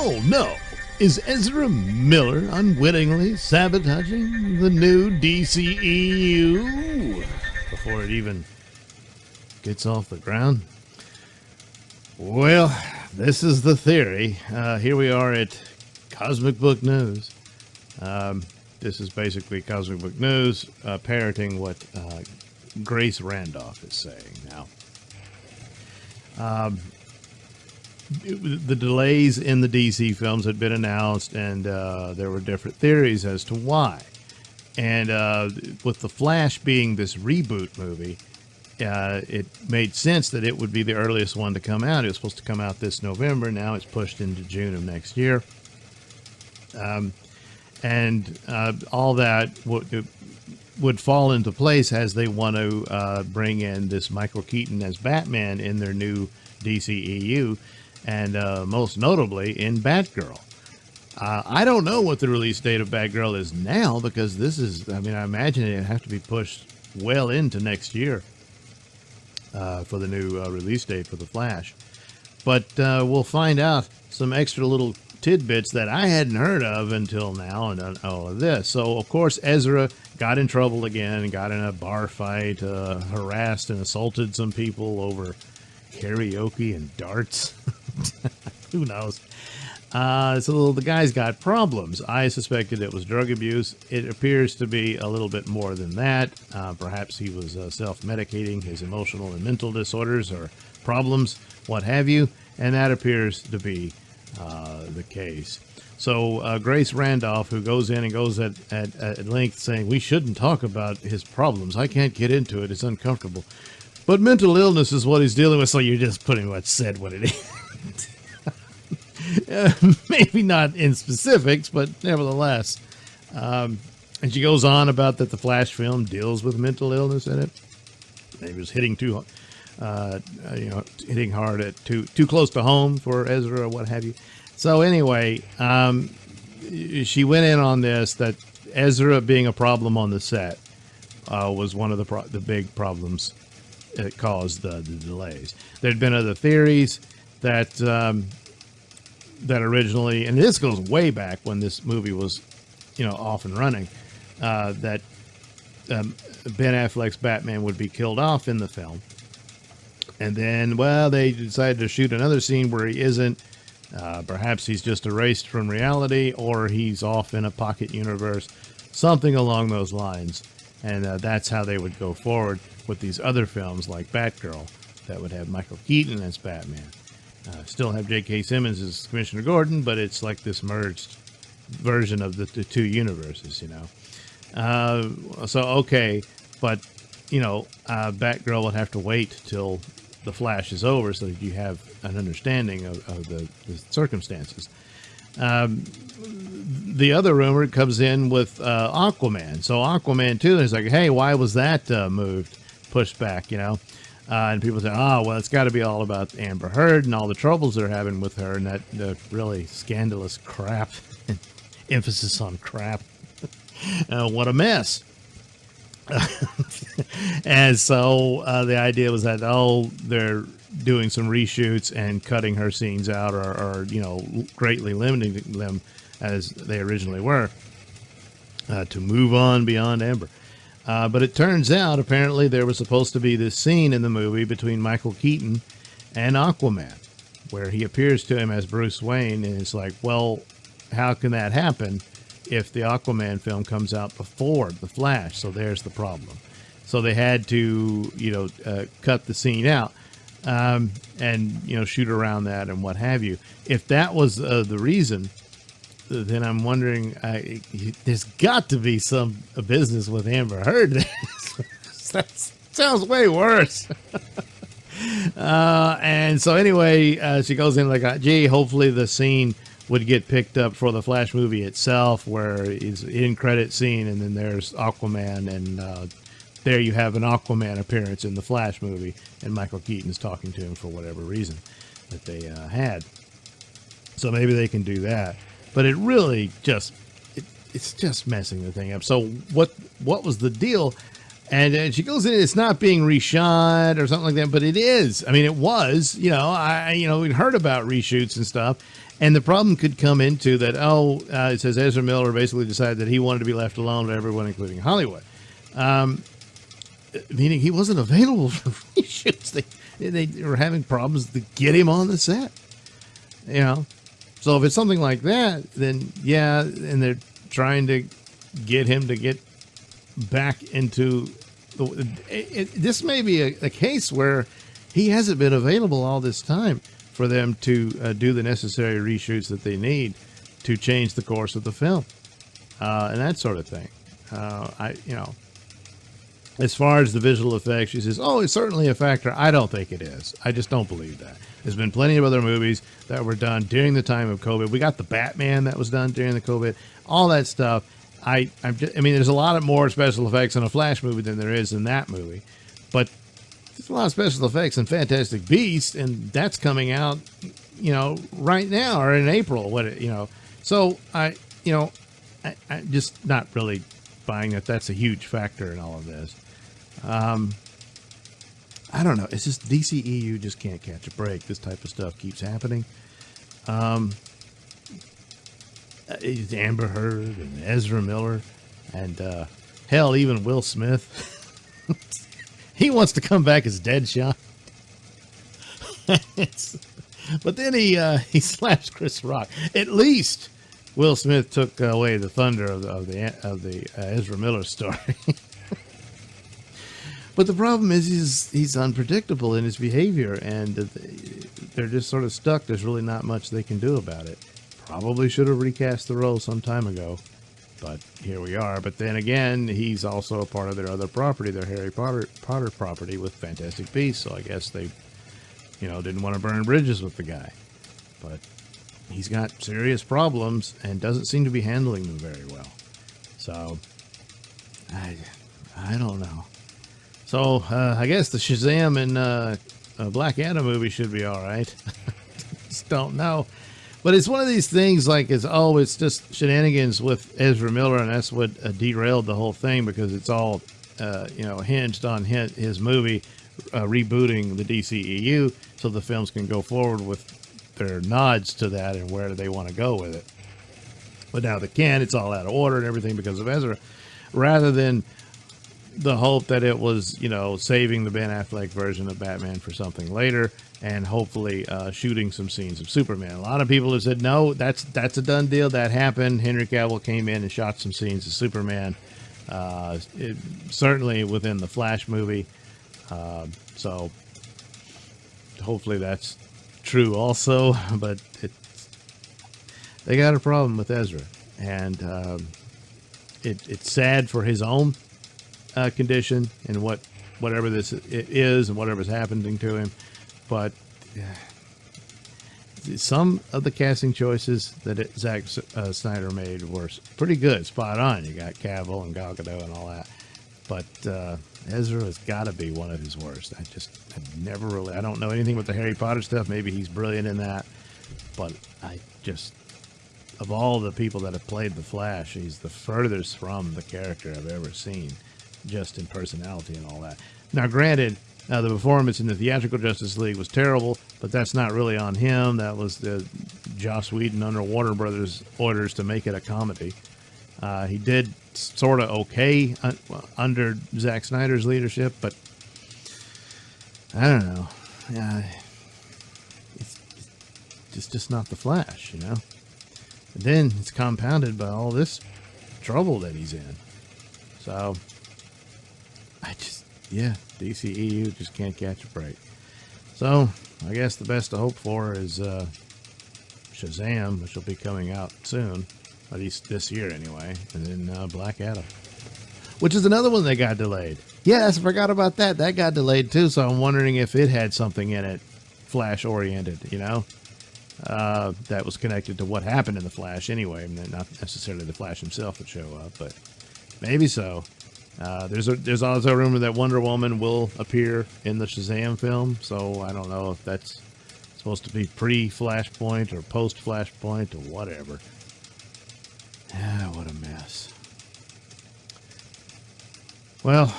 Oh no! Is Ezra Miller unwittingly sabotaging the new DCEU before it even gets off the ground? Well, this is the theory. Here we are at Cosmic Book News. This is basically Cosmic Book News parroting what Grace Randolph is saying now. The delays in the DC films had been announced, and there were different theories as to why. And with The Flash being this reboot movie, it made sense that it would be the earliest one to come out. It was supposed to come out this November. Now it's pushed into June of next year. And all that would fall into place as they want to bring in this Michael Keaton as Batman in their new DCEU, and most notably in Batgirl. I don't know what the release date of Batgirl is now, because this is, I mean, I imagine it'd have to be pushed well into next year for the new release date for The Flash. But we'll find out some extra little tidbits that I hadn't heard of until now and all of this. So, of course, Ezra got in trouble again, got in a bar fight, harassed and assaulted some people over karaoke and darts. Who knows? So the guy's got problems. I suspected it was drug abuse. It appears to be a little bit more than that. Perhaps he was self-medicating his emotional and mental disorders or problems, what have you, and that appears to be the case. So Grace Randolph, who goes in and goes at length saying, we shouldn't talk about his problems. I can't get into it. It's uncomfortable. But mental illness is what he's dealing with, so you're just pretty much said what it is. Maybe not in specifics, but nevertheless. And she goes on about that the Flash film deals with mental illness in it. He was hitting hitting hard at too close to home for Ezra or what have you. So anyway, she went in on this, that Ezra being a problem on the set was one of the big problems that caused the delays. There'd been other theories that originally, and this goes way back when this movie was, off and running, that Ben Affleck's Batman would be killed off in the film. And then, well, they decided to shoot another scene where he isn't. Perhaps he's just erased from reality, or he's off in a pocket universe, something along those lines. And that's how they would go forward with these other films like Batgirl that would have Michael Keaton as Batman. Still have J.K. Simmons as Commissioner Gordon, but it's like this merged version of the two universes, So, okay, but, Batgirl would have to wait till The Flash is over so that you have an understanding of the circumstances. The other rumor comes in with Aquaman. So Aquaman 2 is like, hey, why was that pushed back, and people say, well, it's got to be all about Amber Heard and all the troubles they're having with her and that really scandalous crap, emphasis on crap. What a mess. And so the idea was that, they're doing some reshoots and cutting her scenes out or greatly limiting them as they originally were to move on beyond Amber. But it turns out, apparently, there was supposed to be this scene in the movie between Michael Keaton and Aquaman, where he appears to him as Bruce Wayne, and it's like, well, how can that happen if the Aquaman film comes out before The Flash? So there's the problem. So they had to, cut the scene out and, shoot around that and what have you. If that was the reason, then I'm wondering, there's got to be some business with Amber Heard. That sounds way worse. And so anyway, she goes in like, hopefully the scene would get picked up for the Flash movie itself, where it's in credit scene, and then there's Aquaman, and there you have an Aquaman appearance in the Flash movie, and Michael Keaton's talking to him for whatever reason that they had. So maybe they can do that. But it really it's just messing the thing up. So what was the deal? And she goes in, it's not being reshot or something like that, but it is. I mean, it was, we'd heard about reshoots and stuff. And the problem could come into that, it says Ezra Miller basically decided that he wanted to be left alone with everyone, including Hollywood. Meaning he wasn't available for reshoots. They were having problems to get him on the set. You know? So if it's something like that, then yeah, and they're trying to get him to get back into... this may be a case where he hasn't been available all this time for them to do the necessary reshoots that they need to change the course of the film, and that sort of thing. As far as the visual effects, she says, "Oh, it's certainly a factor." I don't think it is. I just don't believe that. There's been plenty of other movies that were done during the time of COVID. We got the Batman that was done during the COVID. All that stuff. I mean, there's a lot of more special effects in a Flash movie than there is in that movie, but there's a lot of special effects in Fantastic Beasts, and that's coming out, right now or in April. So I'm just not really buying that. That's a huge factor in all of this. I don't know. It's just DCEU just can't catch a break. This type of stuff keeps happening. It's Amber Heard and Ezra Miller, and hell, even Will Smith. He wants to come back as Deadshot. But then he slaps Chris Rock. At least Will Smith took away the thunder of the Ezra Miller story. But the problem is he's unpredictable in his behavior, and they're just sort of stuck. There's really not much they can do about it. Probably should have recast the role some time ago, but here we are. But then again, he's also a part of their other property, their Harry Potter property with Fantastic Beasts. So I guess they, didn't want to burn bridges with the guy. But he's got serious problems and doesn't seem to be handling them very well. So I don't know. So I guess the Shazam and Black Adam movie should be all right. Just don't know. But it's one of these things like it's just shenanigans with Ezra Miller, and that's what derailed the whole thing, because it's all, hinged on his movie rebooting the DCEU so the films can go forward with their nods to that and where they want to go with it. But now they can't. It's all out of order and everything because of Ezra, rather than the hope that it was, saving the Ben Affleck version of Batman for something later, and hopefully shooting some scenes of Superman. A lot of people have said, no, that's a done deal. That happened. Henry Cavill came in and shot some scenes of Superman, certainly within the Flash movie. So hopefully that's true also. But they got a problem with Ezra, and it's sad for his own condition and whatever this is and whatever's happening to him. But some of the casting choices that Zack Snyder made were pretty good, spot on. You got Cavill and Gal Gadot and all that. But Ezra has got to be one of his worst. I don't know anything with the Harry Potter stuff. Maybe he's brilliant in that. But of all the people that have played the Flash, he's the furthest from the character I've ever seen, just in personality and all that. Now, granted, the performance in the theatrical Justice League was terrible, but that's not really on him. That was the Joss Whedon under Warner Brothers orders to make it a comedy. He did sort of okay under Zack Snyder's leadership, but I don't know. It's just not the Flash, And then it's compounded by all this trouble that he's in. So DCEU just can't catch a break. So I guess the best to hope for is Shazam, which will be coming out soon, at least this year anyway, and then Black Adam, which is another one that got delayed. Yes, I forgot about that. That got delayed too, so I'm wondering if it had something in it Flash-oriented, that was connected to what happened in the Flash anyway, and not necessarily the Flash himself would show up, but maybe so. There's also a rumor that Wonder Woman will appear in the Shazam film, so I don't know if that's supposed to be pre-Flashpoint or post-Flashpoint or whatever. What a mess. Well,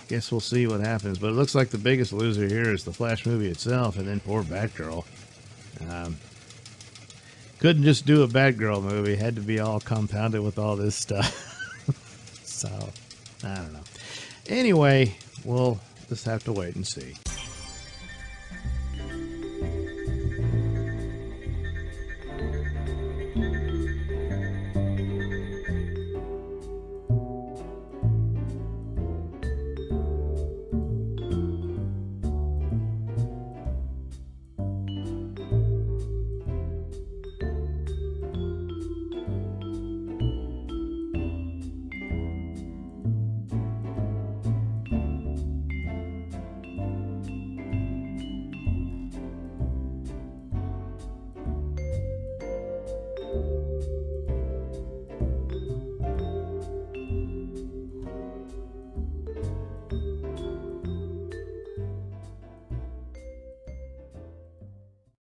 guess we'll see what happens, but it looks like the biggest loser here is the Flash movie itself, and then poor Batgirl. couldn't just do a Batgirl movie. It had to be all compounded with all this stuff. So, I don't know. Anyway, we'll just have to wait and see.